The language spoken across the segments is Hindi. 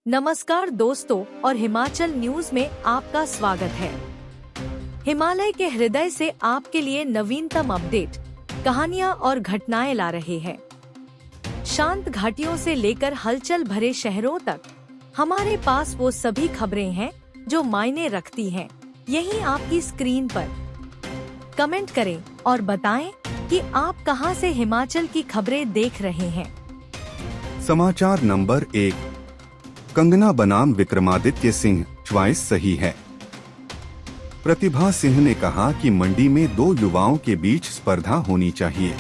नमस्कार दोस्तों और हिमाचल न्यूज में आपका स्वागत है। हिमालय के हृदय से आपके लिए नवीनतम अपडेट, कहानियां और घटनाएं ला रहे हैं। शांत घाटियों से लेकर हलचल भरे शहरों तक हमारे पास वो सभी खबरें हैं जो मायने रखती हैं। यहीं आपकी स्क्रीन पर कमेंट करें और बताएं कि आप कहां से हिमाचल की खबरें देख रहे हैं। समाचार नंबर 1, कंगना बनाम विक्रमादित्य सिंह, च्वाइस सही है। प्रतिभा सिंह ने कहा कि मंडी में दो युवाओं के बीच स्पर्धा होनी चाहिए।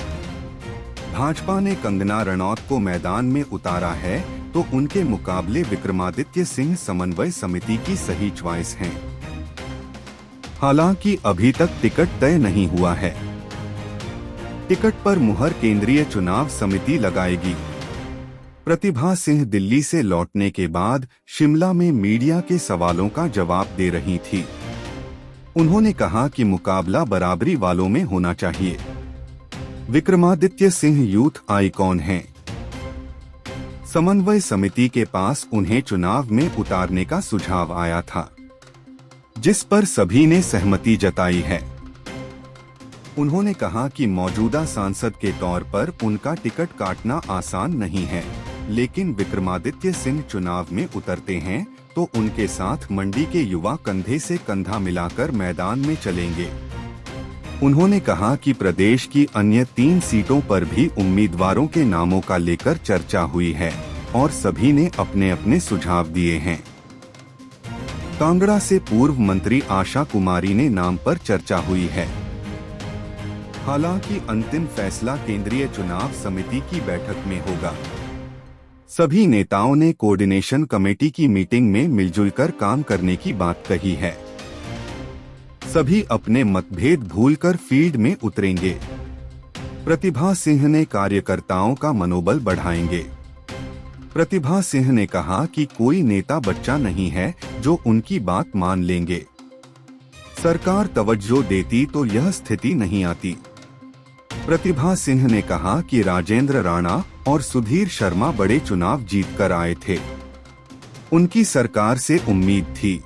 भाजपा ने कंगना रनौत को मैदान में उतारा है तो उनके मुकाबले विक्रमादित्य सिंह समन्वय समिति की सही च्वाइस हैं। हालांकि अभी तक टिकट तय नहीं हुआ है। टिकट पर मुहर केंद्रीय चुनाव समिति लगाएगी। प्रतिभा सिंह दिल्ली से लौटने के बाद शिमला में मीडिया के सवालों का जवाब दे रही थी। उन्होंने कहा कि मुकाबला बराबरी वालों में होना चाहिए। विक्रमादित्य सिंह यूथ आइकॉन हैं। समन्वय समिति के पास उन्हें चुनाव में उतारने का सुझाव आया था, जिस पर सभी ने सहमति जताई है। उन्होंने कहा कि मौजूदा सांसद के तौर पर उनका टिकट काटना आसान नहीं है, लेकिन विक्रमादित्य सिंह चुनाव में उतरते हैं तो उनके साथ मंडी के युवा कंधे से कंधा मिलाकर मैदान में चलेंगे। उन्होंने कहा कि प्रदेश की अन्य 3 सीटों पर भी उम्मीदवारों के नामों का लेकर चर्चा हुई है और सभी ने अपने अपने सुझाव दिए हैं। कांगड़ा से पूर्व मंत्री आशा कुमारी ने नाम पर चर्चा हुई है। हालांकि अंतिम फैसला केंद्रीय चुनाव समिति की बैठक में होगा। सभी नेताओं ने कोऑर्डिनेशन कमेटी की मीटिंग में मिलजुल कर काम करने की बात कही है। सभी अपने मतभेद भूलकर फील्ड में उतरेंगे। प्रतिभा सिंह ने कार्यकर्ताओं का मनोबल बढ़ाएंगे। प्रतिभा सिंह ने कहा कि कोई नेता बच्चा नहीं है जो उनकी बात मान लेंगे। सरकार तवज्जो देती तो यह स्थिति नहीं आती। प्रतिभा सिंह ने कहा कि राजेंद्र राणा और सुधीर शर्मा बड़े चुनाव जीत कर आए थे। उनकी सरकार से उम्मीद थी।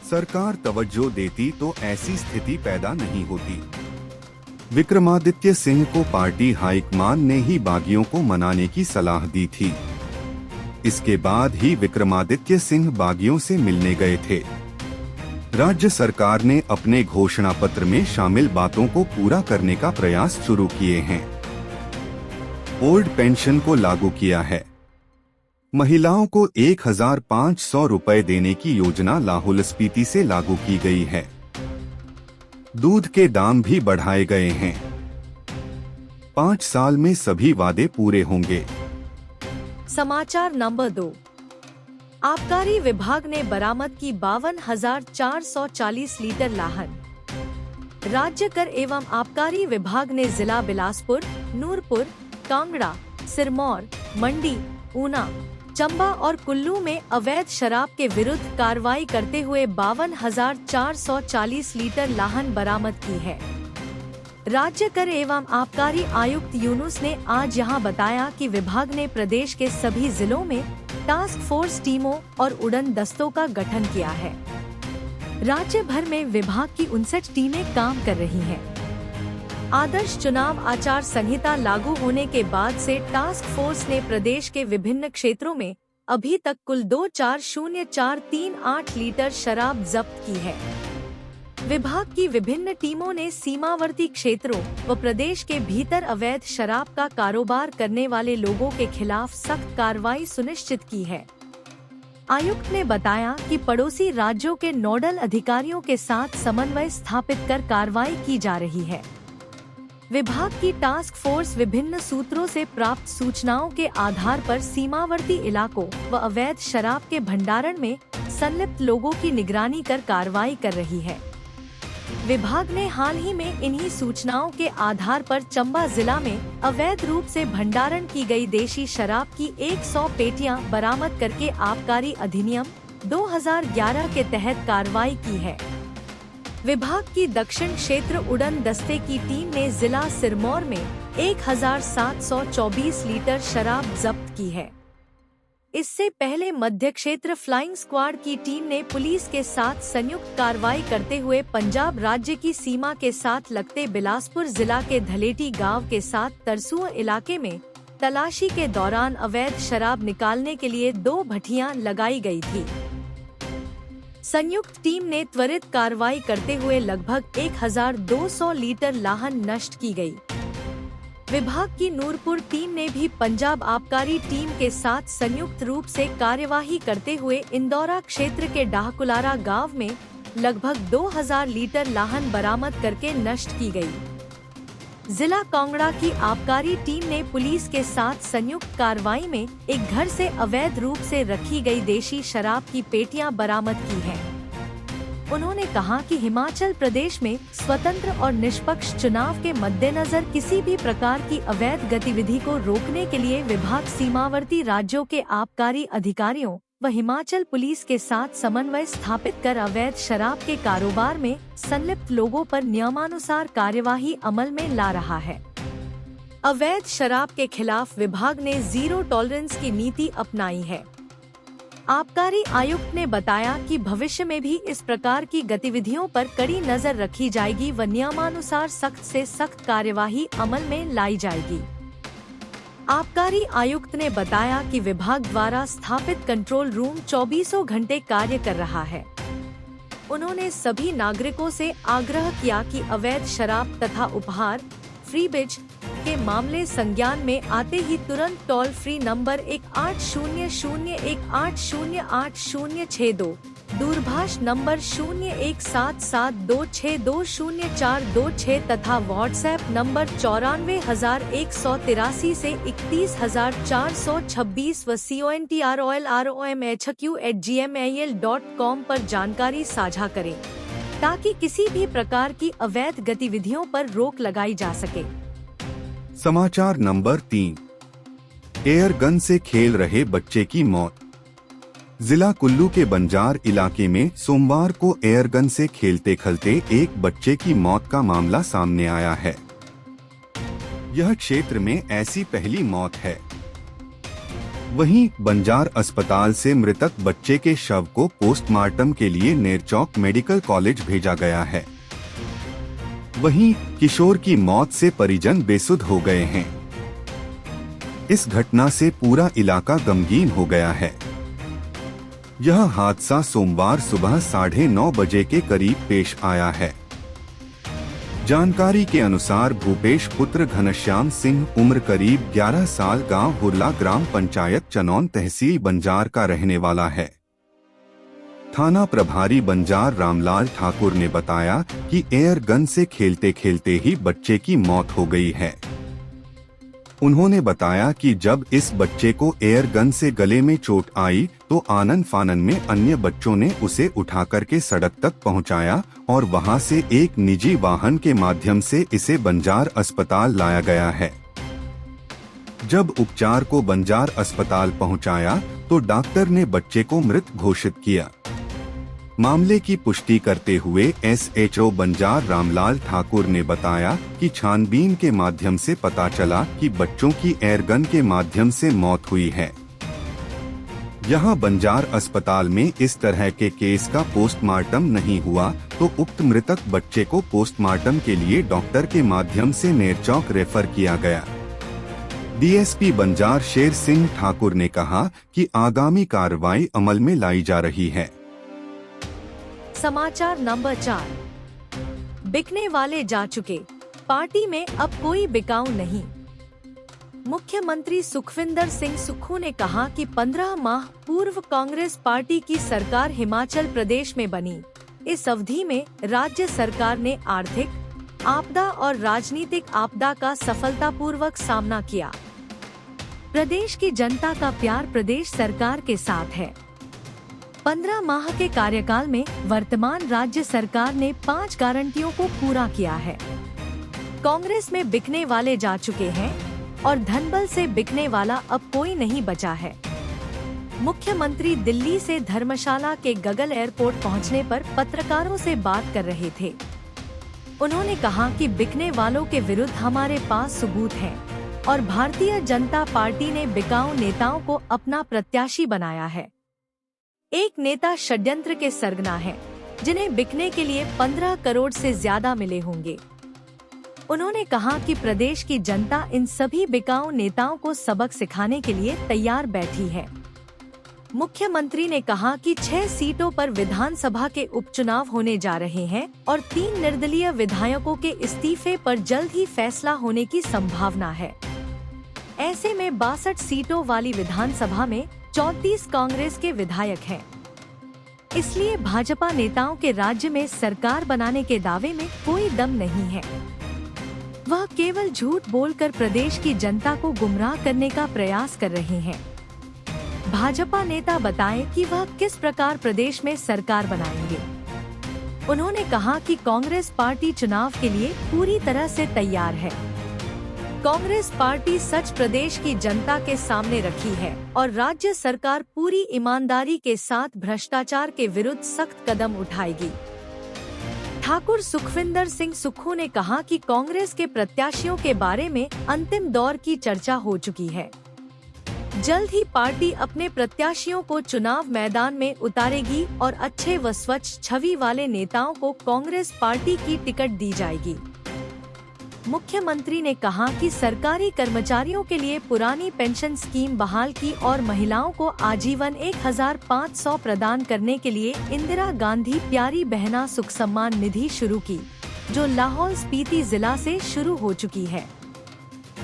सरकार तवज्जो देती तो ऐसी स्थिति पैदा नहीं होती। विक्रमादित्य सिंह को पार्टी हाईकमान ने ही बागियों को मनाने की सलाह दी थी। इसके बाद ही विक्रमादित्य सिंह बागियों से मिलने गए थे। राज्य सरकार ने अपने घोषणा पत्र में शामिल बातों को पूरा करने का प्रयास शुरू किए हैं। ओल्ड पेंशन को लागू किया है। महिलाओं को 1500 रुपए देने की योजना लाहौल स्पीति से लागू की गई है। दूध के दाम भी बढ़ाए गए हैं। 5 साल में सभी वादे पूरे होंगे। समाचार नंबर 2, आबकारी विभाग ने बरामद की 52,440 लीटर लाहन। राज्य कर एवं आबकारी विभाग ने जिला बिलासपुर, नूरपुर, कांगड़ा, सिरमौर, मंडी, ऊना, चंबा और कुल्लू में अवैध शराब के विरुद्ध कार्रवाई करते हुए 52,440 लीटर लाहन बरामद की है। राज्य कर एवं आबकारी आयुक्त यूनुस ने आज यहां बताया कि विभाग ने प्रदेश के सभी जिलों में टास्क फोर्स टीमों और उड़न दस्तों का गठन किया है। राज्य भर में विभाग की 59 टीमें काम कर रही हैं। आदर्श चुनाव आचार संहिता लागू होने के बाद से टास्क फोर्स ने प्रदेश के विभिन्न क्षेत्रों में अभी तक कुल 2404338 लीटर शराब जब्त की है। विभाग की विभिन्न टीमों ने सीमावर्ती क्षेत्रों व प्रदेश के भीतर अवैध शराब का कारोबार करने वाले लोगों के खिलाफ सख्त कार्रवाई सुनिश्चित की है। आयुक्त ने बताया कि पड़ोसी राज्यों के नोडल अधिकारियों के साथ समन्वय स्थापित कर कार्रवाई की जा रही है। विभाग की टास्क फोर्स विभिन्न सूत्रों से प्राप्त सूचनाओं के आधार पर सीमावर्ती इलाकों व अवैध शराब के भंडारण में संलिप्त लोगों की निगरानी कर कार्रवाई कर रही है। विभाग ने हाल ही में इन्हीं सूचनाओं के आधार पर चंबा जिला में अवैध रूप से भंडारण की गई देशी शराब की 100 पेटियां बरामद करके आबकारी अधिनियम 2011 के तहत कार्रवाई की है। विभाग की दक्षिण क्षेत्र उड़न दस्ते की टीम ने जिला सिरमौर में 1724 लीटर शराब जब्त की है। इससे पहले मध्य क्षेत्र फ्लाइंग स्क्वाड की टीम ने पुलिस के साथ संयुक्त कार्रवाई करते हुए पंजाब राज्य की सीमा के साथ लगते बिलासपुर जिला के धलेटी गांव के साथ तरसुआ इलाके में तलाशी के दौरान अवैध शराब निकालने के लिए 2 भट्टियां लगाई गई थी। संयुक्त टीम ने त्वरित कार्रवाई करते हुए लगभग 1200 लीटर लाहन नष्ट की गई। विभाग की नूरपुर टीम ने भी पंजाब आबकारी टीम के साथ संयुक्त रूप से कार्यवाही करते हुए इंदौरा क्षेत्र के डाहकुलारा गांव में लगभग 2000 लीटर लाहन बरामद करके नष्ट की गई। जिला कांगड़ा की आबकारी टीम ने पुलिस के साथ संयुक्त कार्रवाई में एक घर से अवैध रूप से रखी गई देशी शराब की पेटियां बरामद की हैं। उन्होंने कहा कि हिमाचल प्रदेश में स्वतंत्र और निष्पक्ष चुनाव के मद्देनजर किसी भी प्रकार की अवैध गतिविधि को रोकने के लिए विभाग सीमावर्ती राज्यों के आबकारी अधिकारियों व हिमाचल पुलिस के साथ समन्वय स्थापित कर अवैध शराब के कारोबार में संलिप्त लोगों पर नियमानुसार कार्यवाही अमल में ला रहा है। अवैध शराब के खिलाफ विभाग ने जीरो टॉलरेंस की नीति अपनाई है। आबकारी आयुक्त ने बताया कि भविष्य में भी इस प्रकार की गतिविधियों पर कड़ी नजर रखी जाएगी व नियमानुसार सख्त से सख्त कार्यवाही अमल में लाई जाएगी। आबकारी आयुक्त ने बताया कि विभाग द्वारा स्थापित कंट्रोल रूम 24 घंटे कार्य कर रहा है। उन्होंने सभी नागरिकों से आग्रह किया कि अवैध शराब तथा उपहार फ्रीबेज के मामले संज्ञान में आते ही तुरंत टोल फ्री नंबर 1800180802 दूरभाष नंबर 017726200426 तथा व्हाट्सएप नंबर 94,183 से 31,426 व controlroomhq@gmail.com पर जानकारी साझा करें ताकि किसी भी प्रकार की अवैध गतिविधियों पर रोक लगाई जा सके। समाचार नंबर 3। एयर गन से खेल रहे बच्चे की मौत। जिला कुल्लू के बंजार इलाके में सोमवार को एयर गन से खेलते खेलते एक बच्चे की मौत का मामला सामने आया है। यह क्षेत्र में ऐसी पहली मौत है। वहीं बंजार अस्पताल से मृतक बच्चे के शव को पोस्टमार्टम के लिए नेरचौक मेडिकल कॉलेज भेजा गया है। वहीं किशोर की मौत से परिजन बेसुध हो गए हैं। इस घटना से पूरा इलाका गमगीन हो गया है। यह हादसा सोमवार सुबह 9:30 बजे के करीब पेश आया है। जानकारी के अनुसार भूपेश पुत्र घनश्याम सिंह उम्र करीब 11 साल गांव हुरला ग्राम पंचायत चनौन तहसील बंजार का रहने वाला है। थाना प्रभारी बंजार रामलाल ठाकुर ने बताया कि एयर गन से खेलते खेलते ही बच्चे की मौत हो गई है। उन्होंने बताया कि जब इस बच्चे को एयर गन से गले में चोट आई तो आनन फानन में अन्य बच्चों ने उसे उठाकर के सड़क तक पहुंचाया और वहां से एक निजी वाहन के माध्यम से इसे बंजार अस्पताल लाया गया है। जब उपचार को बंजार अस्पताल पहुंचाया तो डॉक्टर ने बच्चे को मृत घोषित किया। मामले की पुष्टि करते हुए SHO बंजार रामलाल ठाकुर ने बताया कि छानबीन के माध्यम से पता चला कि बच्चों की एयरगन के माध्यम से मौत हुई है। यहां बंजार अस्पताल में इस तरह के केस का पोस्टमार्टम नहीं हुआ तो उक्त मृतक बच्चे को पोस्टमार्टम के लिए डॉक्टर के माध्यम से नेरचौक रेफर किया गया। DSP बंजार शेर सिंह ठाकुर ने कहा कि आगामी कार्रवाई अमल में लाई जा रही है। समाचार नंबर 4। बिकने वाले जा चुके, पार्टी में अब कोई बिकाऊ नहीं। मुख्यमंत्री सुखविंदर सिंह सुक्खू ने कहा कि 15 माह पूर्व कांग्रेस पार्टी की सरकार हिमाचल प्रदेश में बनी। इस अवधि में राज्य सरकार ने आर्थिक आपदा और राजनीतिक आपदा का सफलतापूर्वक सामना किया। प्रदेश की जनता का प्यार प्रदेश सरकार के साथ है। 15 माह के कार्यकाल में वर्तमान राज्य सरकार ने 5 गारंटियों को पूरा किया है। कांग्रेस में बिकने वाले जा चुके हैं और धनबल से बिकने वाला अब कोई नहीं बचा है। मुख्यमंत्री दिल्ली से धर्मशाला के गगल एयरपोर्ट पहुंचने पर पत्रकारों से बात कर रहे थे। उन्होंने कहा कि बिकने वालों के विरुद्ध हमारे पास सबूत हैं। और भारतीय जनता पार्टी ने बिकाऊ नेताओं को अपना प्रत्याशी बनाया है। एक नेता षड्यंत्र के सरगना है, जिन्हें बिकने के लिए 15 करोड़ से ज्यादा मिले होंगे। उन्होंने कहा कि प्रदेश की जनता इन सभी बिकाऊ नेताओं को सबक सिखाने के लिए तैयार बैठी है। मुख्यमंत्री ने कहा कि 6 सीटों पर विधानसभा के उपचुनाव होने जा रहे हैं और 3 निर्दलीय विधायकों के इस्तीफे पर जल्द ही फैसला होने की संभावना है। ऐसे में 62 सीटों वाली विधानसभा में 34 कांग्रेस के विधायक हैं। इसलिए भाजपा नेताओं के राज्य में सरकार बनाने के दावे में कोई दम नहीं है। वह केवल झूठ बोलकर प्रदेश की जनता को गुमराह करने का प्रयास कर रहे हैं। भाजपा नेता बताएं कि वह किस प्रकार प्रदेश में सरकार बनाएंगे। उन्होंने कहा कि कांग्रेस पार्टी चुनाव के लिए पूरी तरह से तैयार है। कांग्रेस पार्टी सच प्रदेश की जनता के सामने रखी है और राज्य सरकार पूरी ईमानदारी के साथ भ्रष्टाचार के विरुद्ध सख्त कदम उठाएगी। ठाकुर सुखविंदर सिंह सुक्खू ने कहा कि कांग्रेस के प्रत्याशियों के बारे में अंतिम दौर की चर्चा हो चुकी है। जल्द ही पार्टी अपने प्रत्याशियों को चुनाव मैदान में उतारेगी और अच्छे व स्वच्छ छवि वाले नेताओं को कांग्रेस पार्टी की टिकट दी जाएगी। मुख्यमंत्री ने कहा कि सरकारी कर्मचारियों के लिए पुरानी पेंशन स्कीम बहाल की और महिलाओं को आजीवन 1500 प्रदान करने के लिए इंदिरा गांधी प्यारी बहना सुख सम्मान निधि शुरू की, जो लाहौल स्पीति जिला से शुरू हो चुकी है।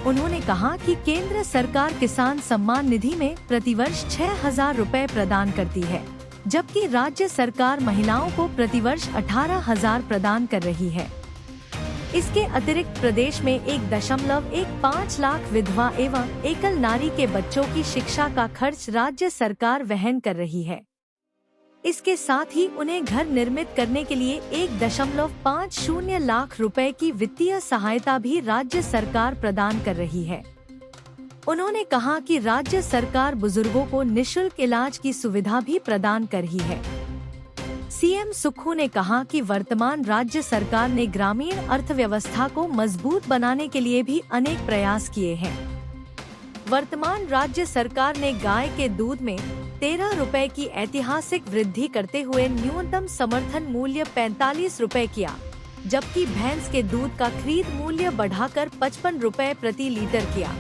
उन्होंने कहा कि केंद्र सरकार किसान सम्मान निधि में प्रतिवर्ष 6000 रुपए प्रदान करती है, जबकि राज्य सरकार महिलाओं को प्रतिवर्ष 18,000 प्रदान कर रही है। इसके अतिरिक्त प्रदेश में 1.15 लाख विधवा एवं एकल नारी के बच्चों की शिक्षा का खर्च राज्य सरकार वहन कर रही है। इसके साथ ही उन्हें घर निर्मित करने के लिए 1.50 लाख रुपए की वित्तीय सहायता भी राज्य सरकार प्रदान कर रही है। उन्होंने कहा कि राज्य सरकार बुजुर्गों को निःशुल्क इलाज की सुविधा भी प्रदान कर रही है। सीएम सुक्खू ने कहा कि वर्तमान राज्य सरकार ने ग्रामीण अर्थव्यवस्था को मजबूत बनाने के लिए भी अनेक प्रयास किए हैं। वर्तमान राज्य सरकार ने गाय के दूध में 13 रुपए की ऐतिहासिक वृद्धि करते हुए न्यूनतम समर्थन मूल्य 45 रुपए किया, जबकि भैंस के दूध का खरीद मूल्य बढ़ाकर 55 रुपए प्रति लीटर किया।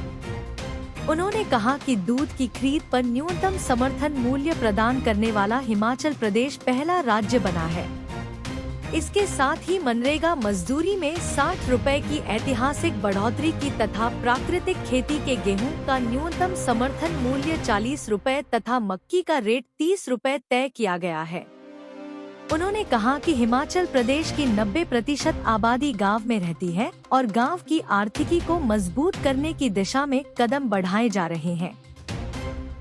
उन्होंने कहा कि दूध की खरीद पर न्यूनतम समर्थन मूल्य प्रदान करने वाला हिमाचल प्रदेश पहला राज्य बना है। इसके साथ ही मनरेगा मजदूरी में 60 रुपए की ऐतिहासिक बढ़ोतरी की तथा प्राकृतिक खेती के गेहूं का न्यूनतम समर्थन मूल्य 40 रुपए तथा मक्की का रेट 30 रुपए तय किया गया है। उन्होंने कहा कि हिमाचल प्रदेश की 90% आबादी गांव में रहती है और गांव की आर्थिकी को मजबूत करने की दिशा में कदम बढ़ाए जा रहे हैं।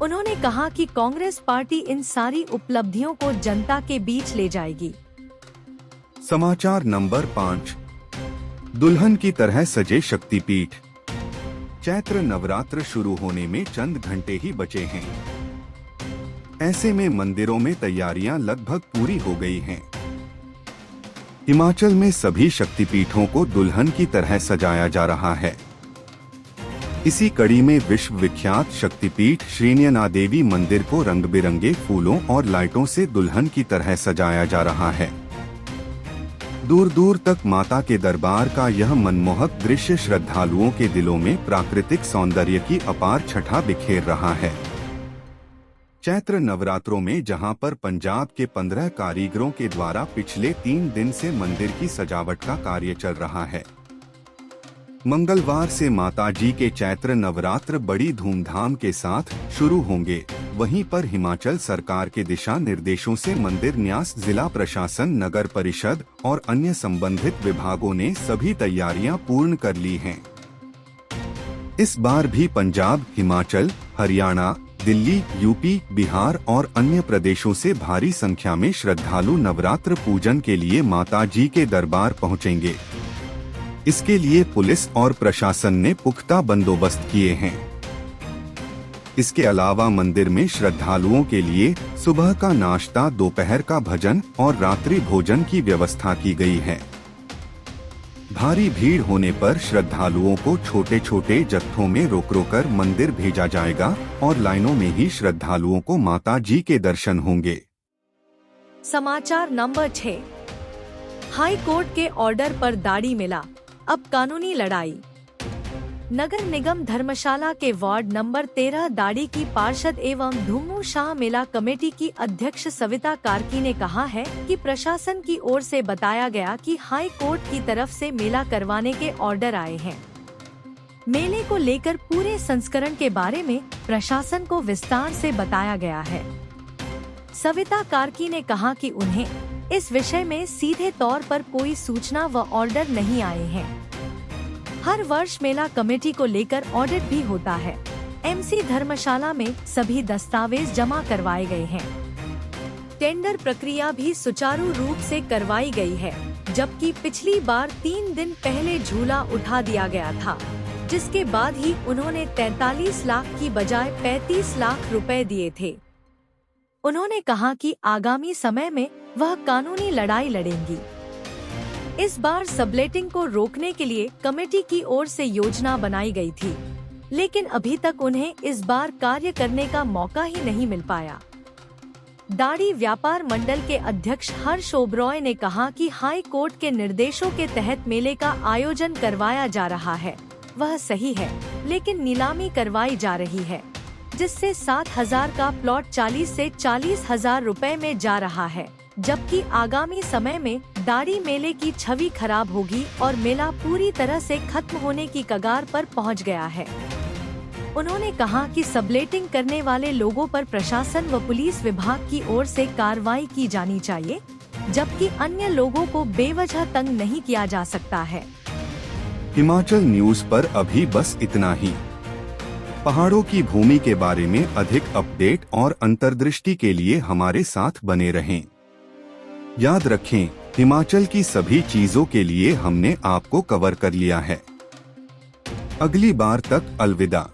उन्होंने कहा कि कांग्रेस पार्टी इन सारी उपलब्धियों को जनता के बीच ले जाएगी। समाचार नंबर 5। दुल्हन की तरह सजे शक्तिपीठ। चैत्र नवरात्र शुरू होने में चंद घंटे ही बचे हैं। ऐसे में मंदिरों में तैयारियां लगभग पूरी हो गई हैं। हिमाचल में सभी शक्तिपीठों को दुल्हन की तरह सजाया जा रहा है। इसी कड़ी में विश्व विख्यात शक्तिपीठ श्रीनयना देवी मंदिर को रंग बिरंगे फूलों और लाइटों से दुल्हन की तरह सजाया जा रहा है। दूर दूर तक माता के दरबार का यह मनमोहक दृश्य श्रद्धालुओं के दिलों में प्राकृतिक सौंदर्य की अपार छटा बिखेर रहा है। चैत्र नवरात्रों में जहां पर पंजाब के 15 कारीगरों के द्वारा पिछले 3 दिन से मंदिर की सजावट का कार्य चल रहा है, मंगलवार से माताजी के चैत्र नवरात्र बड़ी धूमधाम के साथ शुरू होंगे। वहीं पर हिमाचल सरकार के दिशा निर्देशों से मंदिर न्यास, जिला प्रशासन, नगर परिषद और अन्य संबंधित विभागों ने सभी तैयारियां पूर्ण कर ली हैं। इस बार भी पंजाब, हिमाचल, हरियाणा, दिल्ली, यूपी, बिहार और अन्य प्रदेशों से भारी संख्या में श्रद्धालु नवरात्र पूजन के लिए माताजी के दरबार पहुंचेंगे। इसके लिए पुलिस और प्रशासन ने पुख्ता बंदोबस्त किए हैं। इसके अलावा मंदिर में श्रद्धालुओं के लिए सुबह का नाश्ता, दोपहर का भजन और रात्रि भोजन की व्यवस्था की गई है। भारी भीड़ होने पर श्रद्धालुओं को छोटे छोटे जत्थों में रोक कर मंदिर भेजा जाएगा और लाइनों में ही श्रद्धालुओं को माता जी के दर्शन होंगे। समाचार नंबर 6। हाई कोर्ट के ऑर्डर पर दाढ़ी मिला, अब कानूनी लड़ाई। नगर निगम धर्मशाला के वार्ड नंबर 13 दाढ़ी की पार्षद एवं धूमू शाह मेला कमेटी की अध्यक्ष सविता कार्की ने कहा है कि प्रशासन की ओर से बताया गया कि हाई कोर्ट की तरफ से मेला करवाने के ऑर्डर आए हैं। मेले को लेकर पूरे संस्करण के बारे में प्रशासन को विस्तार से बताया गया है। सविता कार्की ने कहा कि उन्हें इस विषय में सीधे तौर पर कोई सूचना व ऑर्डर नहीं आए हैं। हर वर्ष मेला कमेटी को लेकर ऑडिट भी होता है। एमसी धर्मशाला में सभी दस्तावेज जमा करवाए गए हैं। टेंडर प्रक्रिया भी सुचारू रूप से करवाई गई है, जबकि पिछली बार 3 दिन पहले झूला उठा दिया गया था, जिसके बाद ही उन्होंने 43 लाख की बजाय 35 लाख रुपए दिए थे। उन्होंने कहा कि आगामी समय में वह कानूनी लड़ाई लड़ेंगी। इस बार सबलेटिंग को रोकने के लिए कमेटी की ओर से योजना बनाई गई थी, लेकिन अभी तक उन्हें इस बार कार्य करने का मौका ही नहीं मिल पाया। दाढ़ी व्यापार मंडल के अध्यक्ष हर्ष ओबरॉय ने कहा कि हाई कोर्ट के निर्देशों के तहत मेले का आयोजन करवाया जा रहा है, वह सही है, लेकिन नीलामी करवाई जा रही है, जिससे 7,000 का प्लॉट 40 से 40,000 रुपए में जा रहा है, जबकि आगामी समय में दाढ़ी मेले की छवि खराब होगी और मेला पूरी तरह से खत्म होने की कगार पर पहुंच गया है। उन्होंने कहा कि सबलेटिंग करने वाले लोगों पर प्रशासन व पुलिस विभाग की ओर से कार्रवाई की जानी चाहिए, जबकि अन्य लोगों को बेवजह तंग नहीं किया जा सकता है। हिमाचल न्यूज पर अभी बस इतना ही। पहाड़ों की भूमि के बारे में अधिक अपडेट और अंतर्दृष्टि के लिए हमारे साथ बने रहें। याद रखें, हिमाचल की सभी चीजों के लिए हमने आपको कवर कर लिया है। अगली बार तक अलविदा।